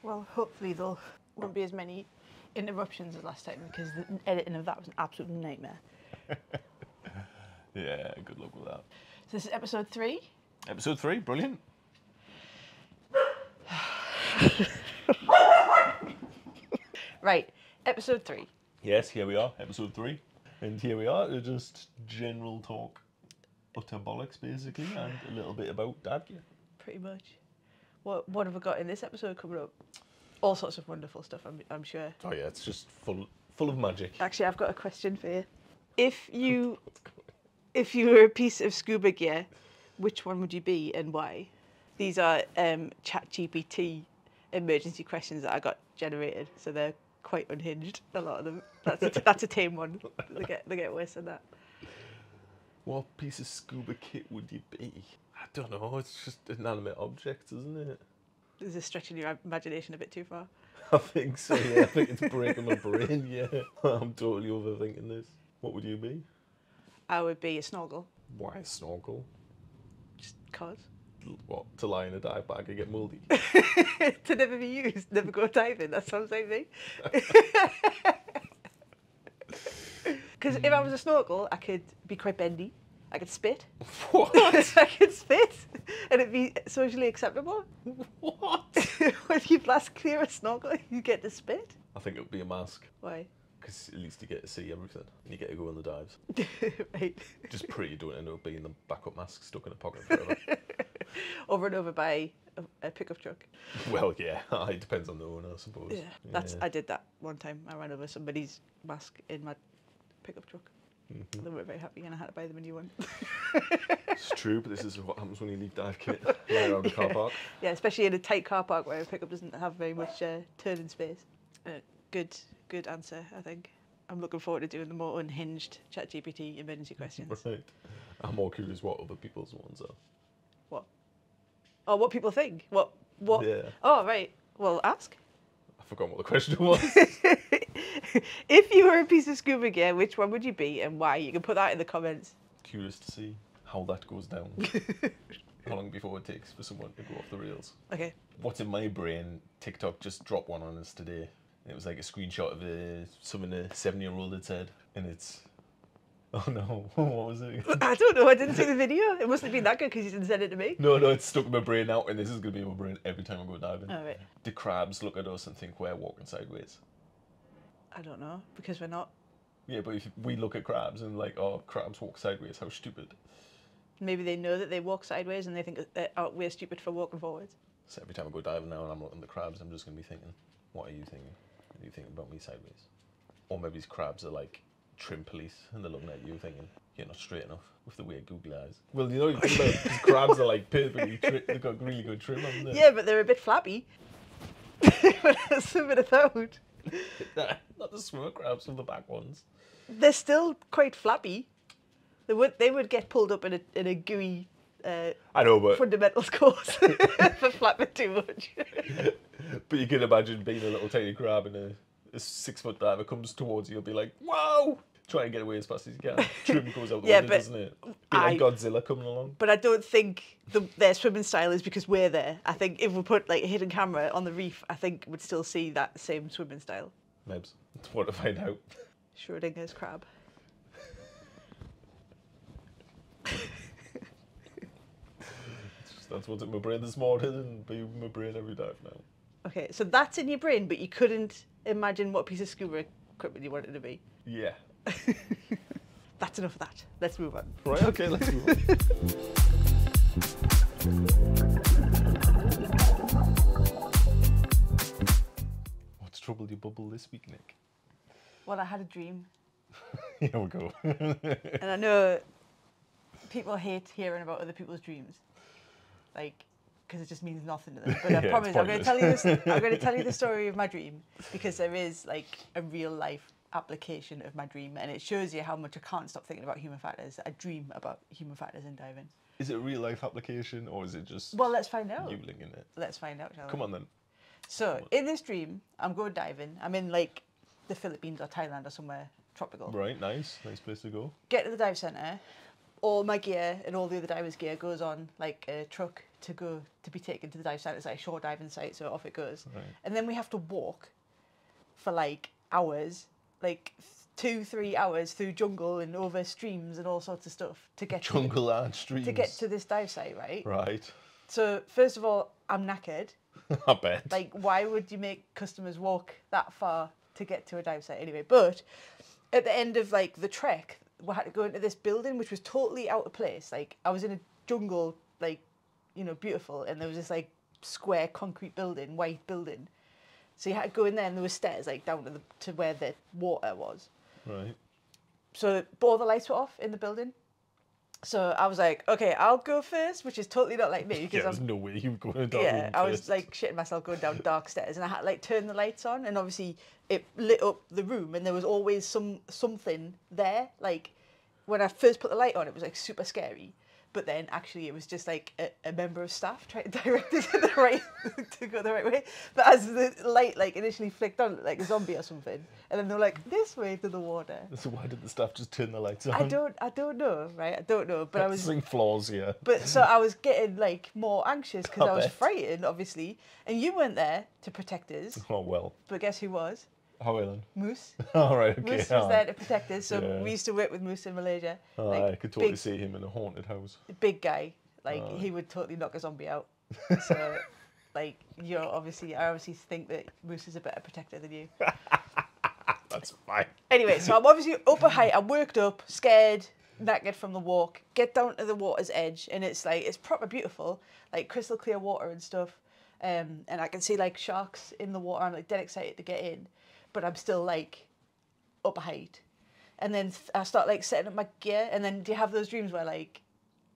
Well, hopefully there won't be as many interruptions as last time because the editing of that was an absolute nightmare. Yeah, good luck with that. So this is episode 3. Episode 3, brilliant. Right, episode 3. Yes, here we are, episode 3. And here we are, just general talk. Utter bollocks, basically, and a little bit about dad gear. Pretty much. What have we got in this episode coming up? All sorts of wonderful stuff, I'm sure. Oh yeah, it's just full of magic. Actually, I've got a question for you. If you were a piece of scuba gear, which one would you be and why? These are ChatGPT emergency questions that I got generated, so they're quite unhinged. A lot of them. That's a tame one. They get worse than that. What piece of scuba kit would you be? I don't know, it's just inanimate objects, isn't it? Is this stretching your imagination a bit too far? I think so, yeah. I think it's breaking my brain, yeah. I'm totally overthinking this. What would you be? I would be a snorkel. Why a snorkel? Just cause. What, to lie in a dive bag and get mouldy? To never be used, never go diving, that sounds like me. Because if I was a snorkel, I could be quite bendy. I could spit. What? I could spit, and it'd be socially acceptable. What? When you blast clear a snorkel, you get to spit. I think it would be a mask. Why? Because at least you get to see everything. And you get to go in the dives. Right. Just pray you don't end up being the backup mask stuck in a pocket forever. Over and over by a pickup truck. Well, yeah, it depends on the owner, I suppose. Yeah, I did that one time. I ran over somebody's mask in my pickup truck. Mm-hmm. They weren't very happy, and I had to buy them a new one. It's true, but this is what happens when you leave dive kit lying around the car park. Yeah, especially in a tight car park where a pickup doesn't have very much turning space. Good answer, I think. I'm looking forward to doing the more unhinged ChatGPT emergency questions. Right. I'm more curious what other people's ones are. What? Oh, what people think? What? Yeah. Oh, right. Well, ask. I forgot what the question was. If you were a piece of scuba gear, which one would you be and why? You can put that in the comments. Curious to see how that goes down. How long before it takes for someone to go off the rails. Okay. What's in my brain, TikTok just dropped one on us today. It was like a screenshot of something a 7-year-old had said. And it's... Oh no, what was it? I don't know, I didn't see the video. It must have been that good because you didn't send it to me. No, it's stuck in my brain now, and this is going to be in my brain every time I go diving. Oh, right. Do crabs look at us and think we're walking sideways? I don't know, because we're not. Yeah, but if we look at crabs and like, oh, crabs walk sideways, how stupid. Maybe they know that they walk sideways and they think that we're stupid for walking forwards. So every time I go diving now and I'm looking at the crabs, I'm just going to be thinking, what are you thinking? Are you thinking about me sideways? Or maybe these crabs are like trim police and they're looking at you thinking, you're not straight enough with the weird googly eyes. Well, you know, you think about these crabs are like perfectly they've got really good trim on them. Yeah, but they're a bit flappy. When I swim it out. Not the swimmer crabs, some of the back ones. They're still quite flappy. They would get pulled up in a gooey I know, but fundamentals course for flapping too much. But you can imagine being a little tiny crab and a 6-foot diver comes towards you, you'll be like, whoa! Try and get away as fast as you can. Trim goes out the window, doesn't it? Be like Godzilla coming along. But I don't think their swimming style is because we're there. I think if we put like a hidden camera on the reef, I think we'd still see that same swimming style. Mebs. It's what to find out. Schrodinger's crab. That's what's in my brain this morning and be in my brain every dive now. Okay, so that's in your brain, but you couldn't imagine what piece of scuba equipment you wanted to be. Yeah. That's enough of that. Let's move on. Right, okay, let's move on. What's troubled your bubble this week, Nick? Well, I had a dream. Here we go. And I know people hate hearing about other people's dreams. Like, because it just means nothing to them. But I promise, I'm going to tell you this. I'm going to tell you the story of my dream because there is like a real life application of my dream, and it shows you how much I can't stop thinking about human factors. I dream about human factors in diving. Is it a real life application or is it just? Well, let's find out. You linking it. Let's find out, shall we? Come on then. So in this dream, I'm going diving. I'm in like the Philippines or Thailand or somewhere tropical. Right, nice place to go. Get to the dive centre. all my gear and all the other divers' gear goes on like a truck to be taken to the dive site. It's like a shore diving site, so off it goes. Right. And then we have to walk for like hours, like 2-3 hours through jungle and over streams and all sorts of stuff to get jungle and streams to get to this dive site, right? Right. So first of all, I'm knackered. I bet. Like, why would you make customers walk that far to get to a dive site anyway? But at the end of like the trek, we had to go into this building which was totally out of place. Like, I was in a jungle, like, you know, beautiful, and there was this like square concrete building, white building. So you had to go in there, and there were stairs like down to where the water was. Right. So all the lights were off in the building. So I was like, okay, I'll go first, which is totally not like me. Because there's no way you were going down. Yeah, I was like shitting myself going down dark stairs, and I had to like turn the lights on, and obviously it lit up the room, and there was always something there. Like when I first put the light on, it was like super scary. But then actually it was just like a member of staff trying to direct it to go the right way. But as the light like initially flicked on, like a zombie or something, and then they were like, this way to the water. So why did the staff just turn the lights on? I don't know, right? I don't know. But I was seeing flaws here. But so I was getting like more anxious because I was frightened, obviously. And you weren't there to protect us. Oh well. But guess who was? How Ellen? Moose. All right, okay. Moose was there to protect us. So we used to work with Moose in Malaysia. Oh, like, I could totally see him in a haunted house. Big guy. Like, he would totally knock a zombie out. So, like, I obviously think that Moose is a better protector than you. That's fine. Anyway, so I'm obviously up a height. I'm worked up, scared, knackered from the walk. Get down to the water's edge, and it's like, it's proper beautiful. Like, crystal clear water and stuff. And I can see, like, sharks in the water. I'm, like, dead excited to get in. But I'm still, like, up a height. And then I start, like, setting up my gear. And then do you have those dreams where, like,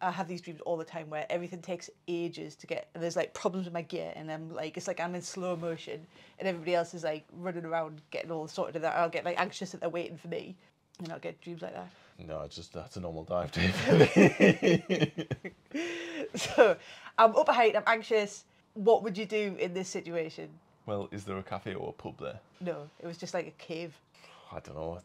I have these dreams all the time where everything takes ages to get, and there's, like, problems with my gear. And I'm, like, it's like I'm in slow motion. And everybody else is, like, running around getting all sorted of that. I'll get, like, anxious that they're waiting for me. And I'll get dreams like that. No, it's just, that's a normal dive day. So, I'm up a height, I'm anxious. What would you do in this situation? Well, is there a cafe or a pub there? No, it was just like a cave. I don't know.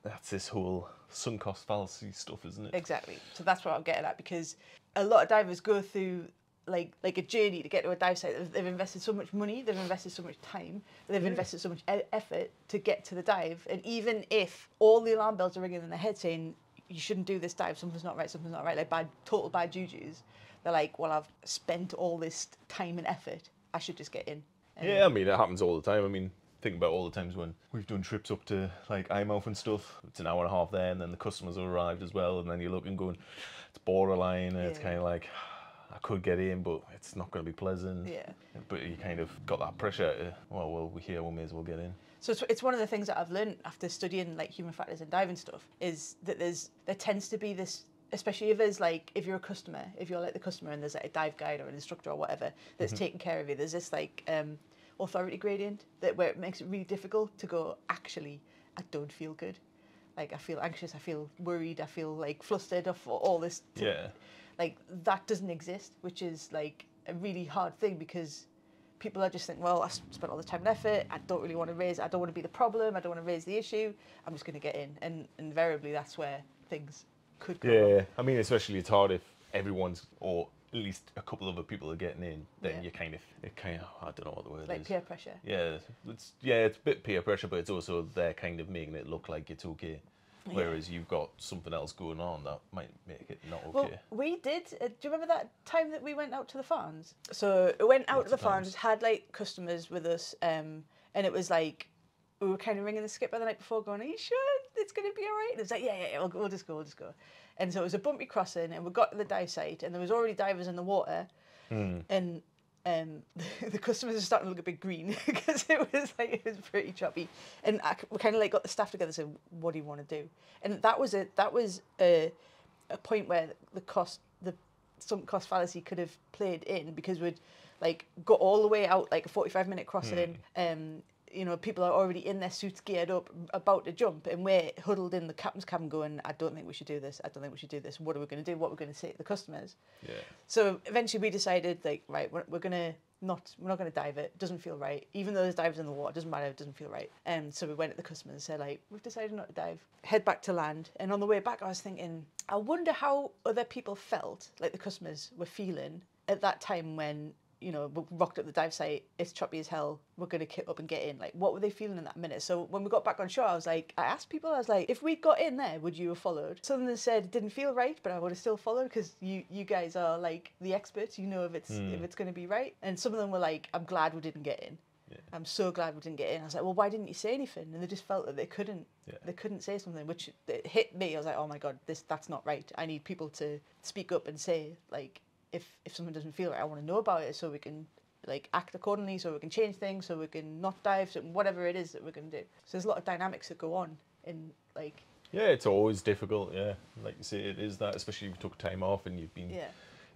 That's this whole sunk cost fallacy stuff, isn't it? Exactly. So that's what I'm getting at, because a lot of divers go through like a journey to get to a dive site. They've invested so much money, they've invested so much time, they've invested so much effort to get to the dive. And even if all the alarm bells are ringing in their head saying, you shouldn't do this dive, something's not right, like total bad jujus, they're like, well, I've spent all this time and effort, I should just get in. Yeah, I mean, it happens all the time. I mean, think about all the times when we've done trips up to like Eyemouth and stuff. It's an hour and a half there, and then the customers have arrived as well, and then you're looking going, it's borderline, and it's kind of like, I could get in, but it's not going to be pleasant. Yeah. But you kind of got that pressure. Well, we're here, we may as well get in. So it's one of the things that I've learned after studying like human factors and diving stuff, is that there tends to be this, especially if you're a customer, if you're like the customer and there's like a dive guide or an instructor or whatever that's taking care of you, there's this like authority gradient where it makes it really difficult to go, actually, I don't feel good. Like, I feel anxious, I feel worried, I feel like flustered of all this. Yeah. Like, that doesn't exist, which is like a really hard thing, because people are just thinking, well, I spent all the time and effort, I don't really want to I don't want to be the problem, I don't want to raise the issue, I'm just going to get in. And invariably, that's where things could go wrong. I mean, especially it's hard if everyone's, or at least a couple of other people are getting in, then you kind of, I don't know what the word is. Like peer pressure. Yeah, it's a bit peer pressure, but it's also they're kind of making it look like it's okay. Whereas you've got something else going on that might make it not okay. Well, we did. Do you remember that time that we went out to the farms? So we went out to the farms, had like customers with us, and it was like, we were kind of ringing the skipper the night before going, are you sure it's going to be all right? And it was like, yeah, we'll just go. And so it was a bumpy crossing, and we got to the dive site, and there was already divers in the water, and the customers were starting to look a bit green because it was pretty choppy. And we kind of like got the staff together and said, what do you want to do? And that was a point where the sunk cost fallacy could have played in, because we'd like got all the way out, like a 45-minute crossing, people are already in their suits, geared up, about to jump, and we're huddled in the captain's cabin going, I don't think we should do this. What are we going to do? What are we going to say to the customers? Yeah. So eventually we decided, like, right, we're going to we're not going to dive it. It doesn't feel right. Even though there's divers in the water, it doesn't matter. It doesn't feel right. So we went to the customers and said, like, we've decided not to dive. Head back to land. And on the way back, I was thinking, I wonder how other people felt, like the customers were feeling at that time when, you know, we rocked up the dive site, it's choppy as hell, we're going to kit up and get in. Like, what were they feeling in that minute? So when we got back on shore, I was like, I asked people, I was like, if we got in there, would you have followed? Some of them said it didn't feel right, but I would have still followed because you guys are like the experts, you know if it's going to be right. And some of them were like, I'm glad we didn't get in. Yeah. I'm so glad we didn't get in. I was like, well, why didn't you say anything? And they just felt that they couldn't say something, which it hit me. I was like, oh my God, that's not right. I need people to speak up and say, like, if something doesn't feel right, I want to know about it so we can like act accordingly, so we can change things, so we can not dive, so whatever it is that we're going to do. So there's a lot of dynamics that go on in like... Yeah, it's always difficult, yeah. Like you say, it is that, especially if you took time off and you've been... Yeah.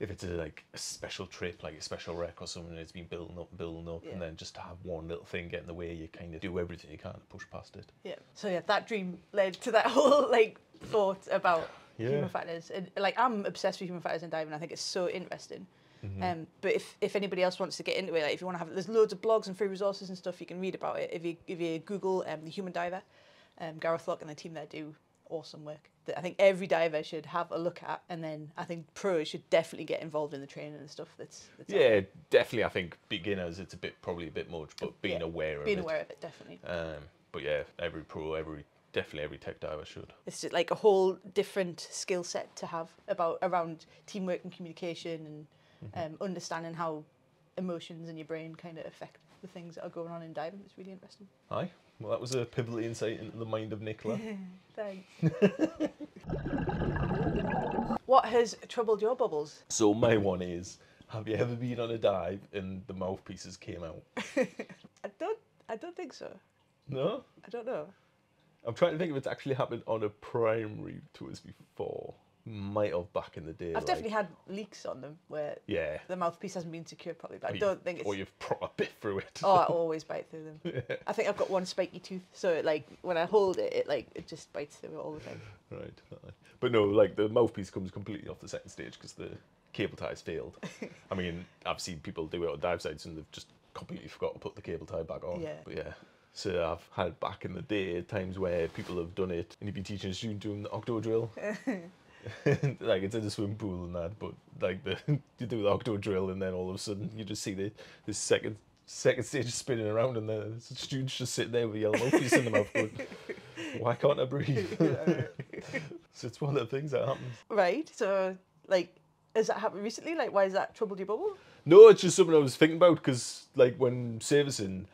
If it's a special trip, like a special wreck or something, it's been building up, and then just to have one little thing get in the way, you kind of do everything you can to push past it. Yeah. So yeah, that dream led to that whole like thought about human factors. And, like, I'm obsessed with human factors in diving. I think it's so interesting. Mm-hmm. But if anybody else wants to get into it, like if you want to have, there's loads of blogs and free resources and stuff you can read about it. If you Google the human diver, Gareth Locke and the team there do awesome work that I think every diver should have a look at, and then I think pros should definitely get involved in the training and stuff. That's yeah, definitely. I think beginners, it's probably a bit much, but being aware of it, definitely. But yeah, every pro, definitely every tech diver should. It's just like a whole different skill set to have around teamwork and communication and understanding how emotions in your brain kind of affect the things that are going on in diving. It's really interesting. Aye. Well, that was a pivotal insight into the mind of Nicola. Thanks. What has troubled your bubbles? So my one is, have you ever been on a dive and the mouthpieces came out? I don't think so. No? I don't know. I'm trying to think if it's actually happened on a primary to us before. Might have back in the day. I've definitely had leaks on them where the mouthpiece hasn't been secured properly, but I don't think it's... Or you've proper bit through it. Oh, I always bite through them. Yeah. I think I've got one spiky tooth, so it, like when I hold it, it just bites through it all the time. Right. But no, like the mouthpiece comes completely off the second stage because the cable ties failed. I mean, I've seen people do it on dive sites and they've just completely forgot to put the cable tie back on. Yeah. But yeah. So I've had back in the day times where people have done it and you've been teaching a student doing the octo drill. Like it's in the swimming pool and that, but like you do the octo drill and then all of a sudden you just see this second stage spinning around and the student's just sitting there with a yellow mouthpiece in the mouth going, why can't I breathe? So it's one of the things that happens. Right, so like, has that happened recently? Like, why has that troubled your bubble? No, it's just something I was thinking about because like when servicing,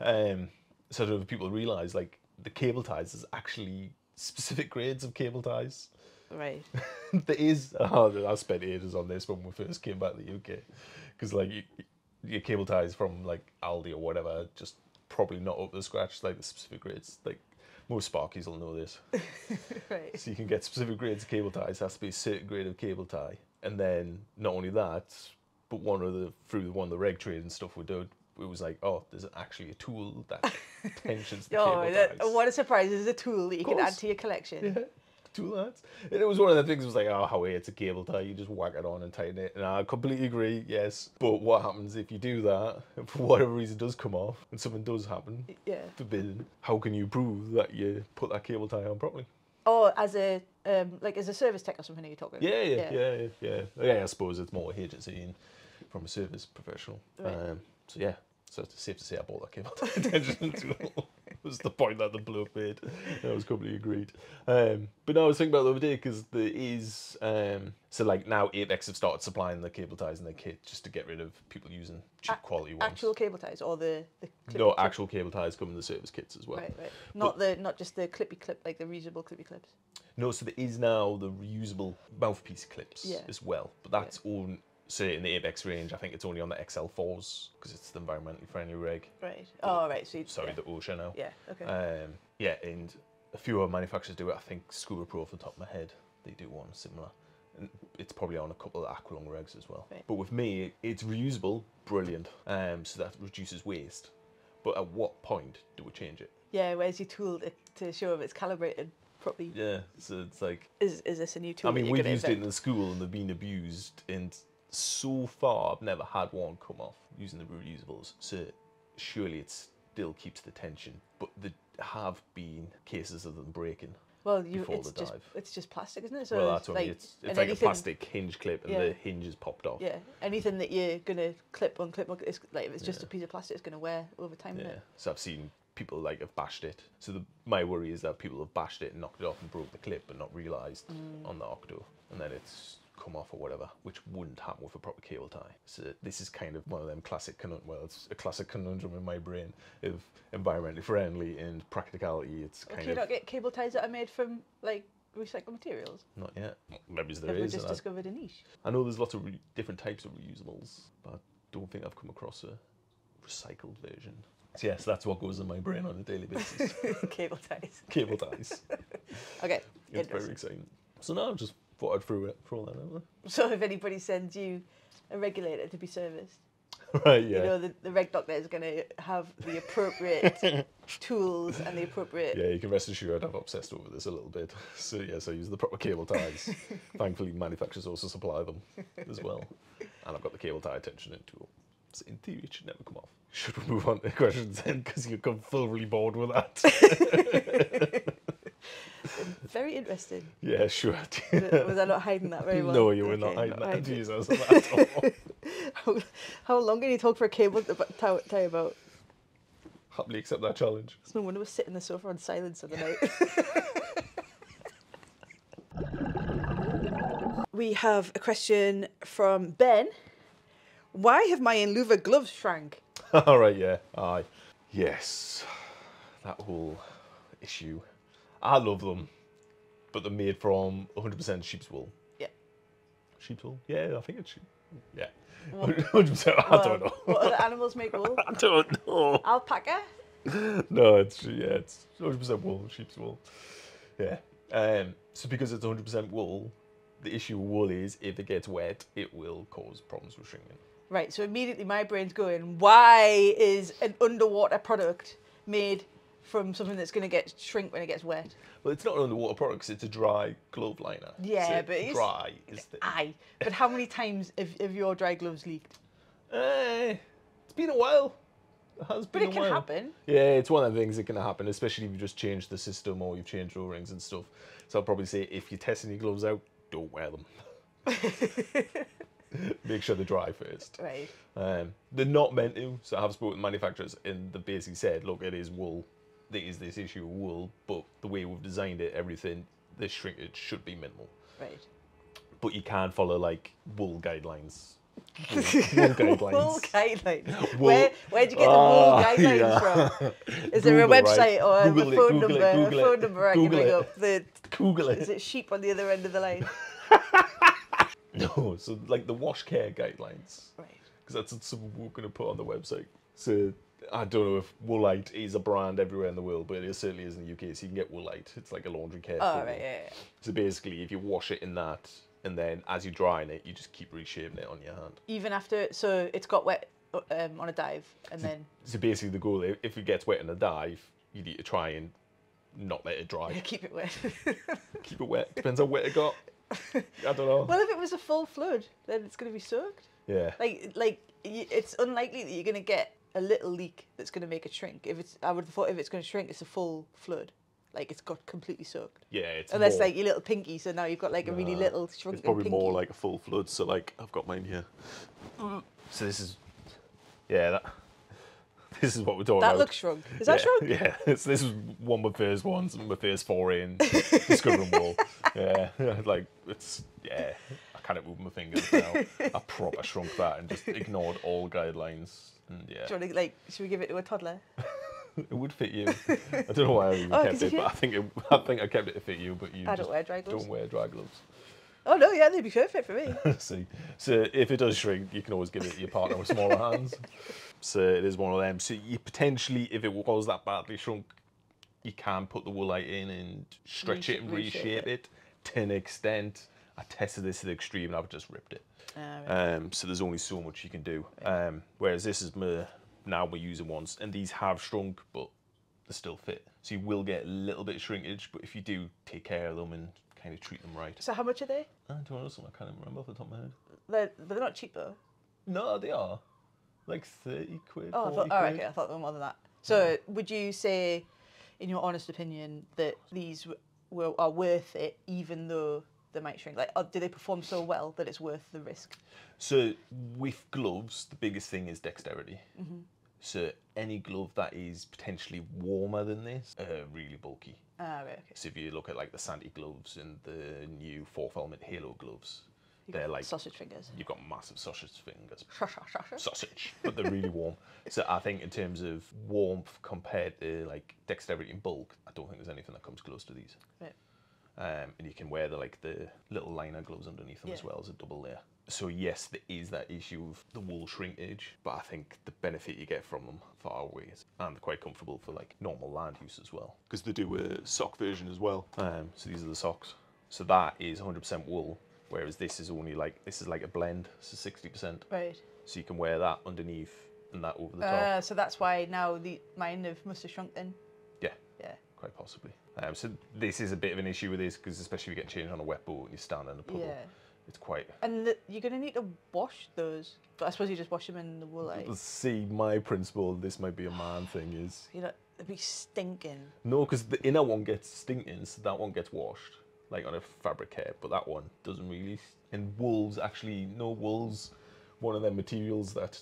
sort of people realise like the cable ties, there's actually specific grades of cable ties. Right. There is. I spent ages on this when we first came back to the UK, because like your cable ties from like Aldi or whatever just probably not up to scratch. Like the specific grades, like most Sparkies will know this. Right. So you can get specific grades of cable ties. Has to be a certain grade of cable tie, and then not only that, but through one of the reg trade and stuff we did, it was like, oh, there's actually a tool that tensions the cable ties. What a surprise! There's a tool that you can add to your collection. Yeah. Tool that. And it was one of the things that was like, oh, it's a cable tie, you just whack it on and tighten it. And I completely agree, yes. But what happens if you do that, and for whatever reason does come off, and something does happen, forbidden, how can you prove that you put that cable tie on properly? Oh, as a service tech or something you're talking about? Yeah, I suppose it's more agency and from a service professional. Right. So it's safe to say I bought that cable tie attention tool. Was the point that the bloke made. I was completely agreed. But no, I was thinking about the other day because there is so like now Apex have started supplying the cable ties in their kit just to get rid of people using cheap quality ones. Actual cable ties or the no, actual cable ties come in the service kits as well. Right. Not just the clippy clip, like the reusable clippy clips. No, so there is now the reusable mouthpiece clips as well, but that's all. So in the Apex range, I think it's only on the XL4s because it's the environmentally friendly reg. Right. Oh, right. So the OSHA now. Yeah. Okay. And a few other manufacturers do it. I think Scuba Pro, off the top of my head, they do one similar. And it's probably on a couple of Aqualung regs as well. Right. But with me, it's reusable, brilliant. So that reduces waste. But at what point do we change it? Yeah. Where's your tool to show if it's calibrated properly? Yeah. So it's like, is this a new tool? I mean, we've used it in the school and they've been abused and so far I've never had one come off using the reusables, so surely it still keeps the tension, but there have been cases of them breaking. Well, before the dive. It's just plastic, isn't it? So well, that's only, it's like a plastic hinge clip, and the hinge is popped off. Yeah, anything that you're gonna clip on, it's like if it's just a piece of plastic, it's gonna wear over time. Yeah. So I've seen people like have bashed it. So my worry is that people have bashed it and knocked it off and broke the clip, but not realised on the octo, and then it's come off or whatever, which wouldn't happen with a proper cable tie. So this is kind of one of them classic it's a classic conundrum in my brain of environmentally friendly and practicality. It's kind Can you not get cable ties that are made from like recycled materials? Not yet. Maybe there Have we is. just discovered a niche? I know there's lots of different types of reusables, but I don't think I've come across a recycled version. So yes, that's what goes in my brain on a daily basis. Cable ties. Cable ties. Okay. It's very exciting. So now I've just thought I'd throw that out there. So if anybody sends you a regulator to be serviced, right, yeah. You know, the reg doctor is going to have the appropriate tools and the appropriate... Yeah, you can rest assured I've obsessed over this a little bit. So yes, I use the proper cable ties. Thankfully, manufacturers also supply them as well. And I've got the cable tie tensioning tool. So in theory, it should never come off. Should we move on to questions then? Because you've come thoroughly bored with that. Very interesting. Yeah, sure. Was I not hiding that very well? No, you were not hiding that. Jesus, at all. How long can you talk for a cable tie about? Happily accept that challenge. It's no wonder we're sitting on the sofa on silence of the night. We have a question from Ben. Why have my Enluva gloves shrank? All right, yeah. Aye. Yes. That whole issue. I love them, but they're made from 100% sheep's wool. Yeah. Sheep's wool? Yeah, I think it's sheep. Yeah. 100%. I don't know. What other animals make wool? I don't know. Alpaca? No, it's 100% wool, sheep's wool. Yeah. So because it's 100% wool, the issue with wool is if it gets wet, it will cause problems with shrinking. Right, so immediately my brain's going, why is an underwater product made from something that's going to shrink when it gets wet? Well, it's not an underwater product because it's a dry glove liner. Yeah, so but it's dry is the... Aye, but how many times have your dry gloves leaked? It's been a while. It has been a while. But it can happen. Yeah, it's one of the things that can happen, especially if you just changed the system or you've changed O-rings and stuff. So I'd probably say if you're testing your gloves out, don't wear them. Make sure they're dry first. Right. They're not meant to, so I have spoken to manufacturers and they basically said, look, it is wool. There is this issue with wool, but the way we've designed it, everything, the shrinkage should be minimal. Right. But you can't follow like wool guidelines. Wool guidelines. Wool guidelines. Wool. Where'd you get the wool guidelines from? Is there a website or a phone number I can ring up? Google it. Is it sheep on the other end of the line? No, so like the wash care guidelines. Right. Because that's what something we're going to put on the website. So I don't know if Woolite is a brand everywhere in the world, but it certainly is in the UK. So you can get Woolite. It's like a laundry care. Oh, right, yeah. So basically, if you wash it in that, and then as you're drying it, you just keep reshaping it on your hand. Even after, so it's got wet on a dive, and then... So basically the goal, if it gets wet in a dive, you need to try and not let it dry. Yeah, keep it wet. Keep it wet. Depends how wet it got. I don't know. Well, if it was a full flood, then it's going to be soaked. Yeah. Like it's unlikely that you're going to get a little leak that's going to make it shrink. I would have thought if it's going to shrink, it's a full flood. Like it's got completely soaked. Yeah, it's unless more, like your little pinky, so now you've got like a really little shrunken pinky. It's probably more like a full flood. So like I've got mine here. So this is, this is what we're talking about. That looks shrunk. Is that shrunk? Yeah. So this is one of my first ones, my first foray in discovering wool. Yeah, like it's I can't move my fingers now. I proper shrunk that and just ignored all guidelines. And yeah. Do you want to, like, should we give it to a toddler? It would fit you. I don't know why I even kept it, but I think I kept it to fit you. But you don't wear dry gloves. Don't wear dry gloves. Oh no, yeah, they'd be perfect for me. See, so if it does shrink, you can always give it to your partner with smaller hands. So it is one of them. So you potentially, if it was that badly shrunk, you can put the Woolite in and stretch it and reshape it to an extent. I tested this to the extreme and I've just ripped it. Right. So there's only so much you can do. Right. Whereas this is now we're using ones, and these have shrunk, but they still fit. So you will get a little bit of shrinkage, but if you do take care of them and kind of treat them right. So how much are they? I don't know, I can't even remember off the top of my head. They're not cheap though. No, they are. Like 30 quid, Oh, 40 oh, quid. okay. I thought they were more than that. So, would you say, in your honest opinion, that these are worth it, even though they might shrink? Like, do they perform so well that it's worth the risk? So, with gloves, the biggest thing is dexterity. So, any glove that is potentially warmer than this, really bulky. Ah, right, okay. So, if you look at like the Sandy gloves and the new 4th Element Halo gloves, they're like sausage fingers. You've got massive sausage fingers. Sausage. Sausage, but they're really warm. So I think in terms of warmth compared to like dexterity and bulk, I don't think there's anything that comes close to these. Right. And you can wear the little liner gloves underneath them as well as a double layer. So yes, there is that issue of the wool shrinkage, but I think the benefit you get from them far outweighs, and they're quite comfortable for like normal land use as well, because they do a sock version as well. So these are the socks. So that is 100% wool. Whereas this is only like a blend, so 60%. Right. So you can wear that underneath and that over the top. So that's why now mine must have shrunk then. Yeah. Yeah. Quite possibly. So this is a bit of an issue with this, because especially if you get changed on a wet boat and you stand in a puddle, it's quite. And you're gonna need to wash those, but I suppose you just wash them in the wool. See, my principle, this might be a man thing, is they'd be stinking. No, because the inner one gets stinking, so that one gets washed. Like on a fabric care, but that one doesn't really. And wool's one of them materials that.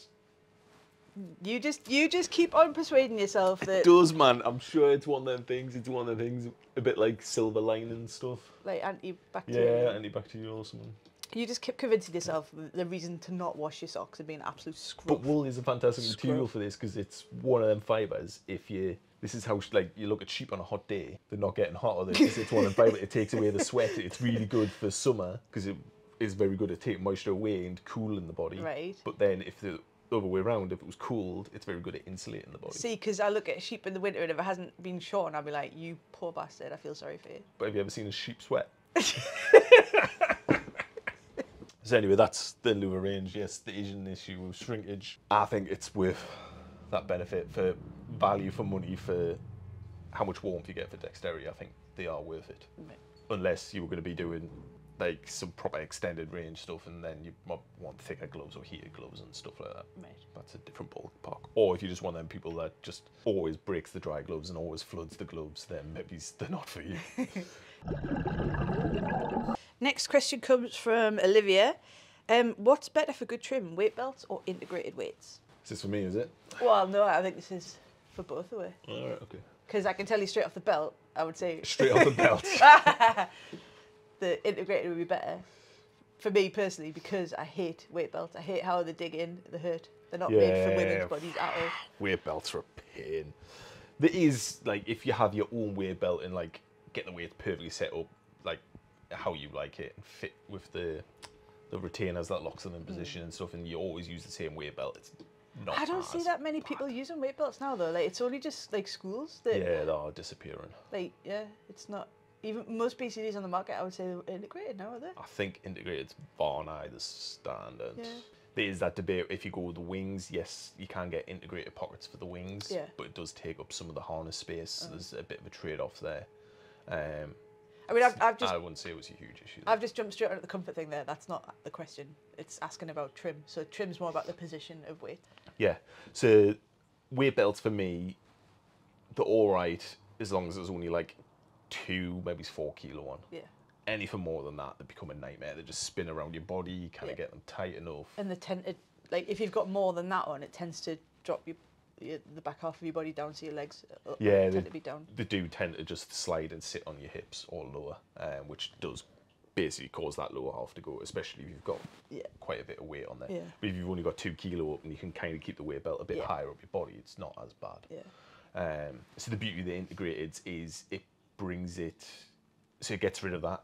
You just keep on persuading yourself that. It does, man. I'm sure it's one of them things. It's one of the things, a bit like silver lining stuff. Like antibacterial. Yeah, antibacterial or something. You just keep convincing yourself the reason to not wash your socks and being an absolute scrub. But wool is a fantastic material for this, because it's one of them fibres. This is how you look at sheep on a hot day. They're not getting hotter because it's one of them fibres. It takes away the sweat. It's really good for summer because it is very good at taking moisture away and cooling the body. Right. But then if the other way around, if it was cooled, it's very good at insulating the body. See, because I look at sheep in the winter and if it hasn't been shorn, I'll be like, you poor bastard, I feel sorry for you. But have you ever seen a sheep sweat? So anyway, that's the Enluva range. Yes, the Asian issue of shrinkage. I think it's worth that benefit for value for money for how much warmth you get for dexterity. I think they are worth it. Right. Unless you were going to be doing like some proper extended range stuff, and then you might want thicker gloves or heated gloves and stuff like that. Right. That's a different ballpark. Or if you just want them people that just always breaks the dry gloves and always floods the gloves, then maybe they're not for you. Next question comes from Olivia. What's better for good trim, weight belts or integrated weights? Is this for me, is it? Well, no, I think this is for both of us. All right, okay. Because I can tell you straight off the belt, I would say... Straight off the belt. The integrated would be better. For me, personally, because I hate weight belts. I hate how they dig in, they hurt. They're not made for women's bodies at all. Weight belts are a pain. There is, like, if you have your own weight belt and, like, get the weight perfectly set up, like, how you like it, and fit with the retainers that locks them in position and stuff, and you always use the same weight belt, it's not I don't see that many people using weight belts now, though. Like, it's only just, like, schools that... Yeah, they are disappearing. Like, yeah, it's not... Even most PCDs on the market, I would say they're integrated now, are they? I think integrated's far nigh the standard. Yeah. There is that debate, if you go with the wings, yes, you can get integrated pockets for the wings, but it does take up some of the harness space, so there's a bit of a trade-off there. I mean, I've just... I wouldn't say it was a huge issue. I've just jumped straight onto the comfort thing there. That's not the question. It's asking about trim. So trim's more about the position of weight. Yeah. So weight belts for me, they're all right as long as there's only like 2, maybe 4 kilo one. Yeah. Anything more than that, they become a nightmare. They just spin around your body. You kind of get them tight enough. And they tend to, like, if you've got more than that on, it tends to drop the back half of your body down, so your legs tend to be down. They do tend to just slide and sit on your hips or lower, which does basically cause that lower half to go, especially if you've got quite a bit of weight on there. Yeah. But if you've only got 2 kilo up and you can kind of keep the weight belt a bit higher up your body, it's not as bad. Yeah. So the beauty of the integrated is it brings it, so it gets rid of that,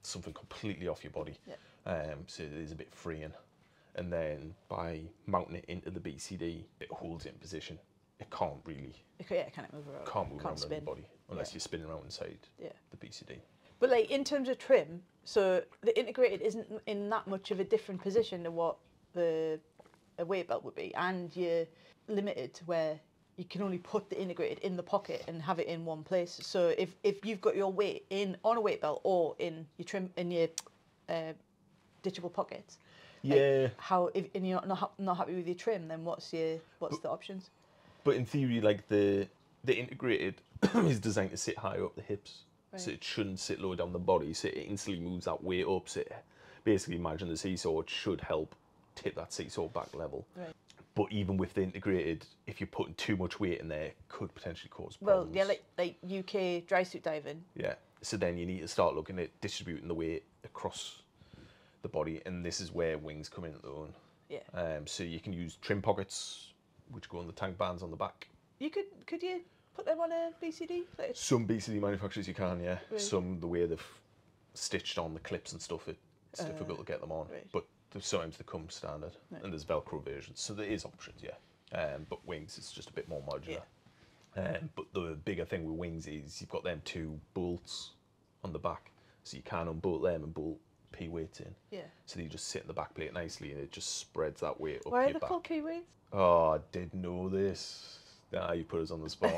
something completely off your body. Yeah. So it is a bit freeing. And then by mounting it into the BCD, it holds it in position. It can't really... It can't move around. Can't move around your body unless you're spinning around inside the BCD. But like in terms of trim, so the integrated isn't in that much of a different position than what a weight belt would be, and you're limited to where you can only put the integrated in the pocket and have it in one place. So if you've got your weight on a weight belt or in your ditchable pockets, Yeah. Like how if and you're not happy with your trim, then what's the options? But in theory, like the integrated is designed to sit higher up the hips, so it shouldn't sit lower down the body. So it instantly moves that weight up. So basically, imagine the seesaw. It should help tip that seesaw back level. Right. But even with the integrated, if you're putting too much weight in there, it could potentially cause problems. Well, yeah, like UK dry suit diving. Yeah. So then you need to start looking at distributing the weight across the body, and this is where wings come into their own. Yeah. So you can use trim pockets, which go on the tank bands on the back. Could you put them on a BCD? Like, Some BCD manufacturers you can, yeah. Right. Some, the way they've stitched on the clips and stuff, it's difficult to get them on. Right. But sometimes they come standard, and there's Velcro versions, so there is options, yeah. But wings is just a bit more modular. Yeah. But the bigger thing with wings is you've got them two bolts on the back, so you can unbolt them and bolt P weights in. Yeah. So you just sit in the back plate nicely, and it just spreads that weight up why your are they back. called P weights? Oh, I did know this. Nah, you put us on the spot.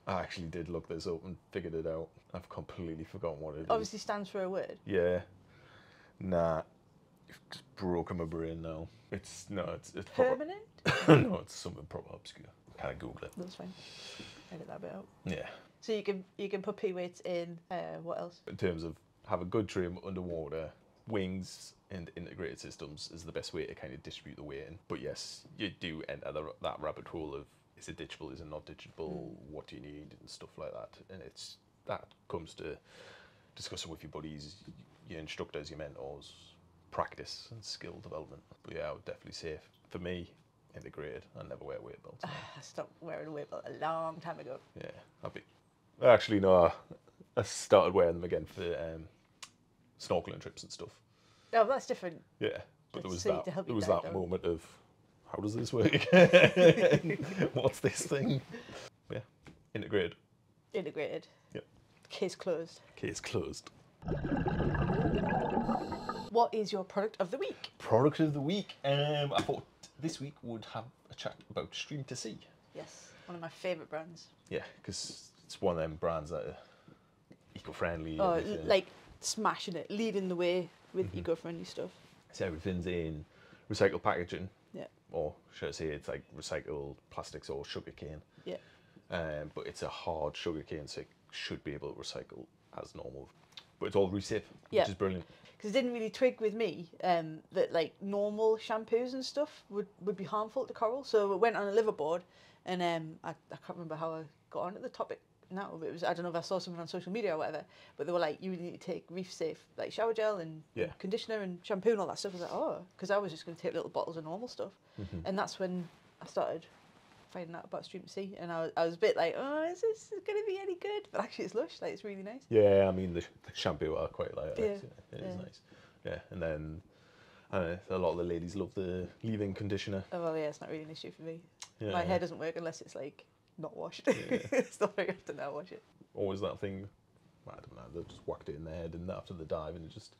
I actually did look this up and figured it out. I've completely forgotten what it is. Obviously stands for a word. Yeah. Nah. You've just broken my brain now. It's Permanent? No, it's something proper obscure. Can I Google it? That's fine. Edit that bit out. Yeah. So you can put P weights in. What else? In terms of have a good trim underwater, wings and integrated systems is the best way to kind of distribute the weight in. But yes, you do enter that rabbit hole of is it ditchable, is it not ditchable, what do you need, and stuff like that. And that comes to discussing with your buddies, your instructors, your mentors, practice and skill development. But yeah, I would definitely say for me, integrated. I never wear weight belts. I stopped wearing a weight belt a long time ago. Yeah, actually no. I started wearing them again for snorkeling trips and stuff. Oh, that's different. Yeah, but there was So to help you that dive down. moment of how does this work again? What's this thing? Yeah, integrated. Integrated. Yep. Case closed. Case closed. What is your product of the week? Product of the week. I thought this week would have a chat about Stream to Sea. Yes, one of my favourite brands. Yeah, because it's one of them brands that are eco-friendly. Oh, everything. like smashing it, leading the way with eco-friendly stuff. So everything's in recycled packaging. Yeah. Or should I say it's like recycled plastics or sugar cane. Yeah. But it's a hard sugar cane, so it should be able to recycle as normal. But it's all reef-safe, which is brilliant. Because it didn't really twig with me that like normal shampoos and stuff would be harmful to coral. So I went on a liveaboard, and I can't remember how I got onto the topic now. But it was, I don't know if I saw something on social media or whatever. But they were like, you need to take reef-safe like shower gel and conditioner and shampoo and all that stuff. I was like, oh, because I was just going to take little bottles of normal stuff, and that's when I started finding out about Stream to Sea, and I was a bit like, oh, is this going to be any good? But actually it's lush, like it's really nice. Yeah, I mean the shampoo I quite like. Yeah. It is nice. Yeah, and then I don't know, a lot of the ladies love the leave-in conditioner. Oh well, yeah, it's not really an issue for me. Yeah. My hair doesn't work unless it's like not washed. Yeah. It's not very often I wash it. Always that thing. I don't know. They just whacked it in their head, and after the dive, and it just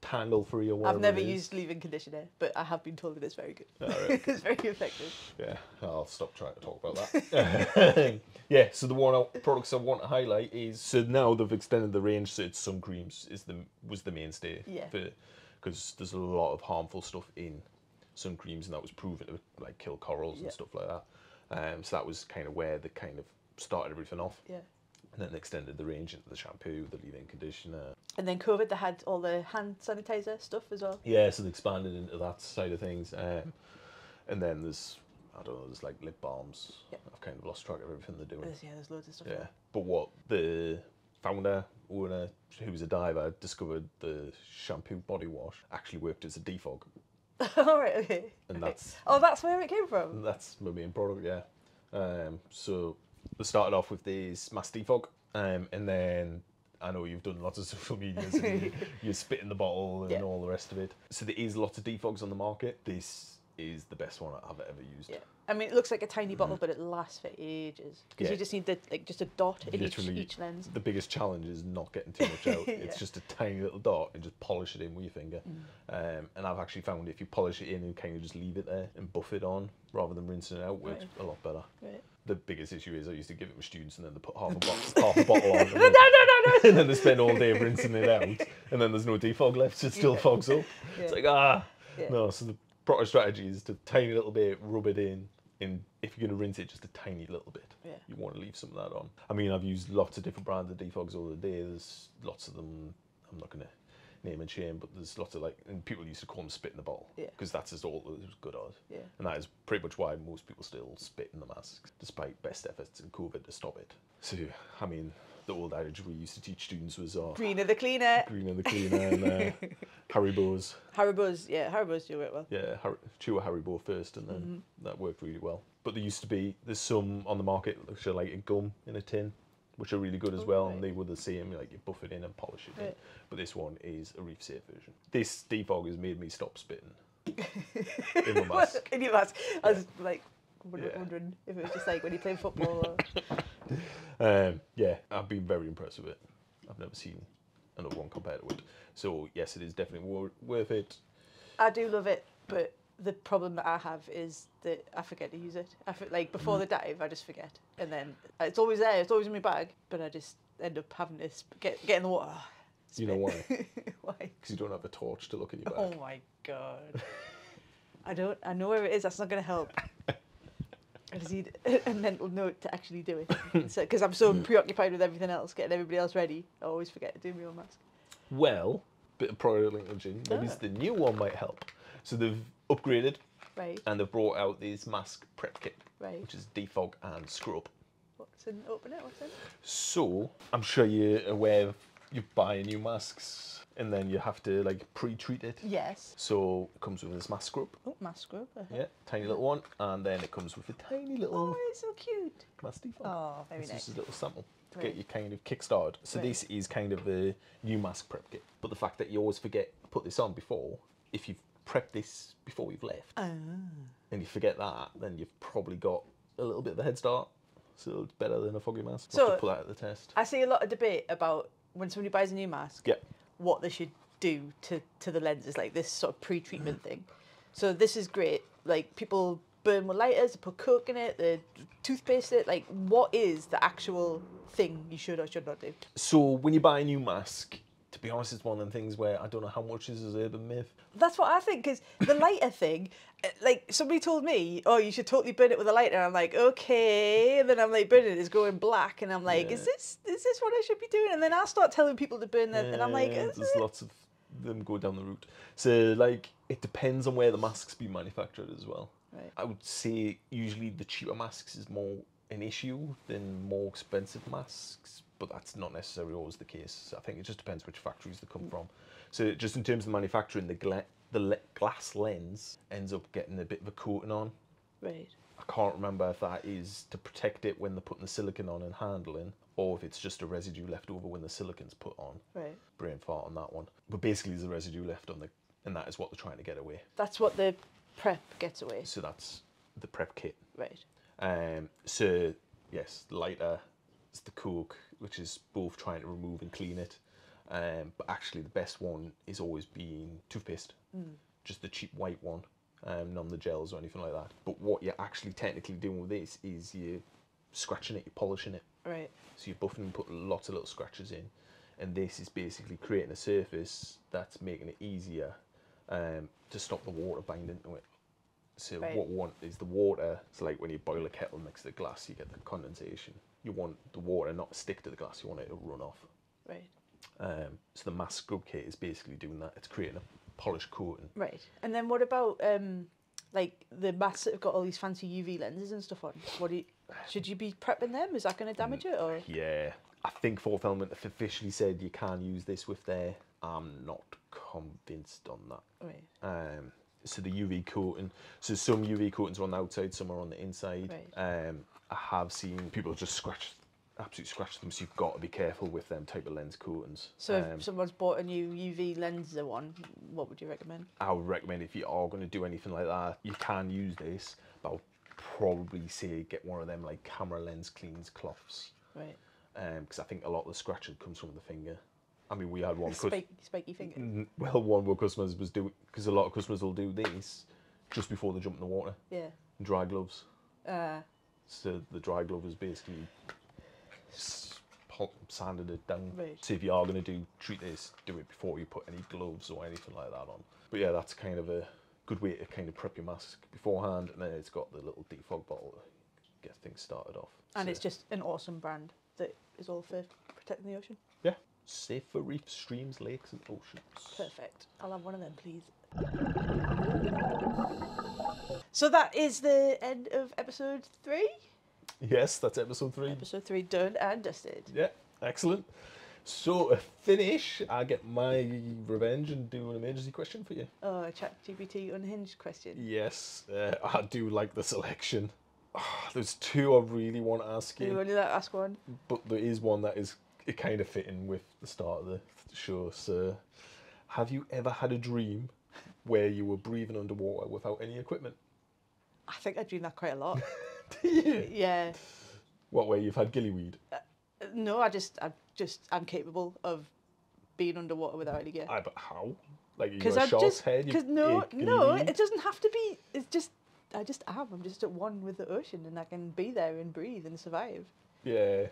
tangle free or whatever. I've never used leave-in conditioner, but I have been told that it's very good. Oh, right. It's very effective. Yeah, I'll stop trying to talk about that. Yeah, so the products I want to highlight is, so now they've extended the range, so it's sun creams was the mainstay. Yeah. Because there's a lot of harmful stuff in sun creams, and that was proven to like kill corals and stuff like that. So that was kind of where they kind of started everything off. Yeah. And then they extended the range into the shampoo, the leave-in conditioner. And then COVID, they had all the hand sanitizer stuff as well. Yeah, so they expanded into that side of things. And then there's like lip balms. Yep. I've kind of lost track of everything they're doing. There's loads of stuff. Yeah, but what the owner, who's a diver, discovered the shampoo body wash actually worked as a defog. All right, okay. And that's where it came from. That's my main product, yeah. So they started off with this mass defog, and then I know you've done lots of social media, and you spit in the bottle and all the rest of it. So there is lots of defogs on the market. This is the best one I've ever used. Yeah. I mean, it looks like a tiny bottle, but it lasts for ages. Because you just need just a dot in each lens. The biggest challenge is not getting too much out. It's just a tiny little dot, and just polish it in with your finger. And I've actually found if you polish it in and kind of just leave it there and buff it on rather than rinsing it out, works a lot better. Right. The biggest issue is I used to give it to students and then they put half a bottle on. No. And then they spend all day rinsing it out. And then there's no defog left, so it still fogs up. Yeah. It's like, Yeah. No, so the proper strategy is to tiny little bit, rub it in. And if you're going to rinse it just a tiny little bit, Yeah. you want to leave some of that on. I mean, I've used lots of different brands of defogs over the day. There's lots of them. I'm not going to name and shame, but there's lots of and people used to call them spit in the bottle because that's just all it was good at. Yeah. And that is pretty much why most people still spit in the masks, despite best efforts in COVID to stop it. So, I mean, the old adage we used to teach students was greener the cleaner. Greener the cleaner and Haribo's. Haribo's do it well. Yeah, chew a Haribo first and then that worked really well. But there's some on the market which are like a gum in a tin, which are really good as well, and they were the same, like you buff it in and polish it in. But this one is a reef-safe version. This defog has made me stop spitting in my mask. In your mask? I was like wondering if it was just like when you play football. Or... yeah, I've been very impressed with it. I've never seen another one compared to it. So yes, it is definitely worth it. I do love it, but the problem that I have is that I forget to use it. Like before the dive, I just forget, and then it's always there. It's always in my bag, but I just end up having to get in the water. You know why? Why? Because you don't have a torch to look in your bag. Oh my god! I know where it is. That's not going to help. I just need a mental note to actually do it. Because I'm so preoccupied with everything else, getting everybody else ready, I always forget to do my own mask. Well, bit of product linkaging. Maybe the new one might help. So they've upgraded, and they've brought out this mask prep kit, which is defog and scrub. What's in? Open it. What's in? So I'm sure you're aware of you buy new masks and then you have to like pre-treat it. Yes. So it comes with this mask scrub. Oh, mask scrub. Yeah, tiny little one, and then it comes with a tiny little. Oh, it's so cute. Mask defog. Oh, very nice. This is a little sample to get you kind of kick-started. So this is kind of a new mask prep kit. But the fact that you always forget to put this on before, if you've prepped this before we've left, and you forget that, then you've probably got a little bit of a head start. So it's better than a foggy mask. So to put that at the test. I see a lot of debate about when somebody buys a new mask, what they should do to the lenses, like this sort of pre-treatment thing. So this is great. Like people burn with lighters, they put Coke in it, they toothpaste it. Like what is the actual thing you should or should not do? So when you buy a new mask, to be honest, it's one of the things where I don't know how much this is urban myth. That's what I think, because the lighter thing, like somebody told me, oh, you should totally burn it with a lighter. And I'm like, okay. And then I'm like, burning it is going black. And I'm like, is this what I should be doing? And then I'll start telling people to burn them. And I'm like, there's lots of them go down the route. So like, it depends on where the mask's be manufactured as well. Right. I would say usually the cheaper masks is more an issue than more expensive masks, but that's not necessarily always the case. I think it just depends which factories they come from. So just in terms of manufacturing, the glass lens ends up getting a bit of a coating on. Right. I can't remember if that is to protect it when they're putting the silicone on and handling, or if it's just a residue left over when the silicone's put on. Right. Brain fart on that one. But basically there's a residue left on and that is what they're trying to get away. That's what the prep gets away. So that's the prep kit. Right. So yes, lighter, it's the Coke, which is both trying to remove and clean it. But actually the best one is always being toothpaste. Just the cheap white one, none of the gels or anything like that. But what you're actually technically doing with this is you're scratching it, you're polishing it. Right. So you're buffing and putting lots of little scratches in. And this is basically creating a surface that's making it easier to stop the water binding to it. So what we want is the water, so like when you boil a kettle next to the glass, you get the condensation. You want the water not to stick to the glass, you want it to run off. Right. So the mask scrub kit is basically doing that. It's creating a polished coating. Right. And then what about like the masks that have got all these fancy UV lenses and stuff on? Should you be prepping them? Is that going to damage it? Or? Yeah. I think Fourth Element have officially said you can use this with their. I'm not convinced on that. Right. So the UV coating. So some UV coatings are on the outside, some are on the inside. Right. I have seen people just absolutely scratch them, so you've got to be careful with them type of lens coatings. So if someone's bought a new UV lens one, what would you recommend? I would recommend if you are going to do anything like that, you can use this, but I would probably say get one of them like camera lens cleans cloths. Right. Because I think a lot of the scratching comes from the finger. I mean, we had one. Spiky finger. Well, one of our customers was doing, because a lot of customers will do this just before they jump in the water. Yeah. And dry gloves. So the dry glove is basically sanded it down. Right. So if you are going to treat this, do it before you put any gloves or anything like that on. But yeah, that's kind of a good way to kind of prep your mask beforehand, and then it's got the little Defog bottle to get things started off. And so, it's just an awesome brand that is all for protecting the ocean. yeah, safe for reefs, streams, lakes, and oceans. Perfect. I'll have one of them, please. So that is the end of episode 3. Yes, that's episode 3. Episode 3 done and dusted. Yeah, excellent. So to finish, I get my revenge and do an emergency question for you. Oh, a ChatGPT unhinged question. Yes, I do like the selection. There's 2 I really want to ask you. You only let ask one? But there is one that is kind of fitting with the start of the show. So, have you ever had a dream where you were breathing underwater without any equipment? I think I dream that quite a lot. Do you? Yeah. What, where you've had gillyweed? No, I'm capable of being underwater without any gear. But how? Like you Because got a shark's head? Because no, it doesn't have to be. It's just I just am. I'm just at one with the ocean, and I can be there and breathe and survive. Yeah.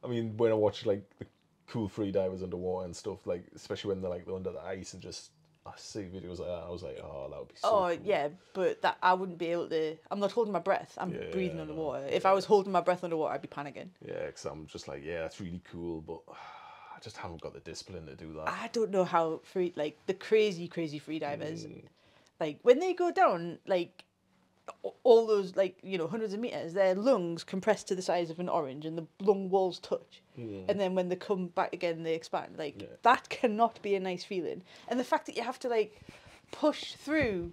I mean, when I watch like the cool free divers underwater and stuff, like especially when they're under the ice and just I see videos like that, I was like, oh, that would be so cool. Yeah, but that I wouldn't be able to. I'm not holding my breath. I'm breathing underwater. If I was holding my breath underwater, I'd be panicking. Yeah, because I'm just like, yeah, that's really cool, but I just haven't got the discipline to do that. I don't know how the crazy free divers, like when they go down, like all those hundreds of meters, their lungs compressed to the size of an orange, and the lung walls touch. And then when they come back again, they expand. That cannot be a nice feeling. And the fact that you have to push through,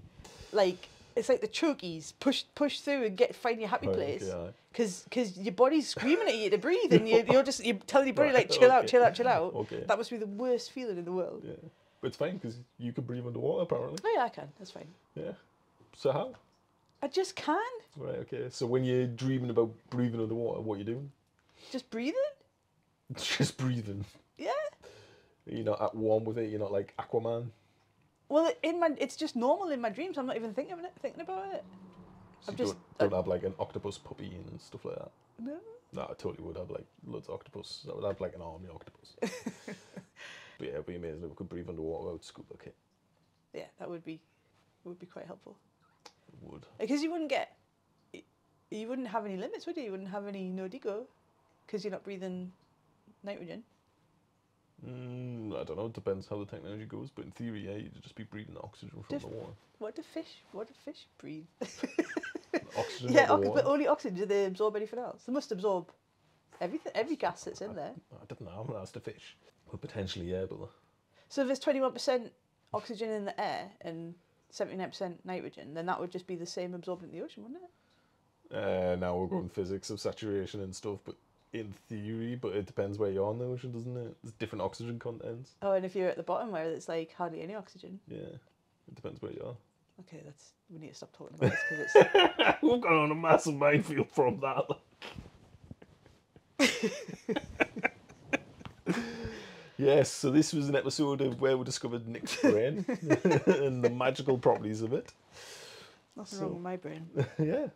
it's like the chokies, push through and find your happy place. Because your body's screaming at you to breathe, and you're telling your body chill out. Okay. That must be the worst feeling in the world. Yeah, but it's fine because you can breathe underwater apparently. Oh yeah, I can. That's fine. Yeah. So how? I just can. Right. Okay. So when you're dreaming about breathing underwater, what are you doing? Just breathing. Just breathing. Yeah. You're not at one with it. You're not like Aquaman. Well, it's just normal in my dreams. I'm not even thinking about it. So you don't have like an octopus puppy and stuff like that. No. No, I totally would have like loads of octopus. I would have like an army octopus. But yeah, it'd be amazing if we could breathe underwater without scuba kit. Yeah, that would be quite helpful. It would. Because you wouldn't have any limits, would you? You wouldn't have any no digo, because you're not breathing nitrogen. I don't know. It depends how the technology goes, but in theory, yeah, you'd just be breathing oxygen from the water. What do fish breathe? Oxygen. Yeah, but only oxygen. Do they absorb anything else? They must absorb everything, every gas that's in there. I don't know. I haven't asked a fish. Well, potentially, yeah, but. So if there's 21% oxygen in the air and 79% nitrogen, then that would just be the same absorbed in the ocean, wouldn't it? Now we're going physics of saturation and stuff, but in theory, but it depends where you're in the ocean, doesn't it? There's different oxygen contents. Oh, and if you're at the bottom where it's hardly any oxygen. Yeah, it depends where you are. Okay, we need to stop talking about this because it's. We've gone on a massive minefield from that. Yes, so this was an episode of where we discovered Nick's brain and the magical properties of it. Nothing wrong with my brain. Yeah.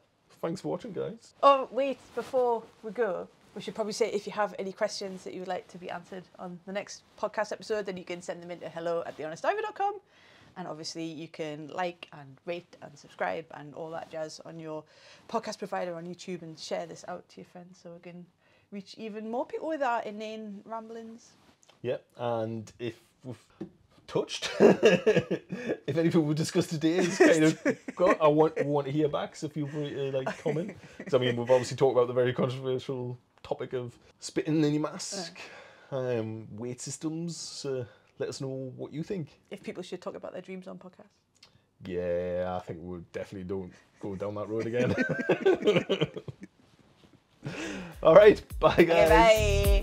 Thanks for watching, guys. Oh, wait, before we go, we should probably say if you have any questions that you would like to be answered on the next podcast episode, then you can send them into hello@thehonestdiver.com. And obviously you can like and rate and subscribe and all that jazz on your podcast provider on YouTube and share this out to your friends so we can reach even more people with our inane ramblings. Yeah, and if we've touched, if anything we discussed today is kind of I want to hear back, so feel free to comment. Because I mean, we've obviously talked about the very controversial topic of spitting in your mask, weight systems. So let us know what you think. If people should talk about their dreams on podcasts. Yeah, I think we definitely don't go down that road again. All right, bye guys. Okay, bye.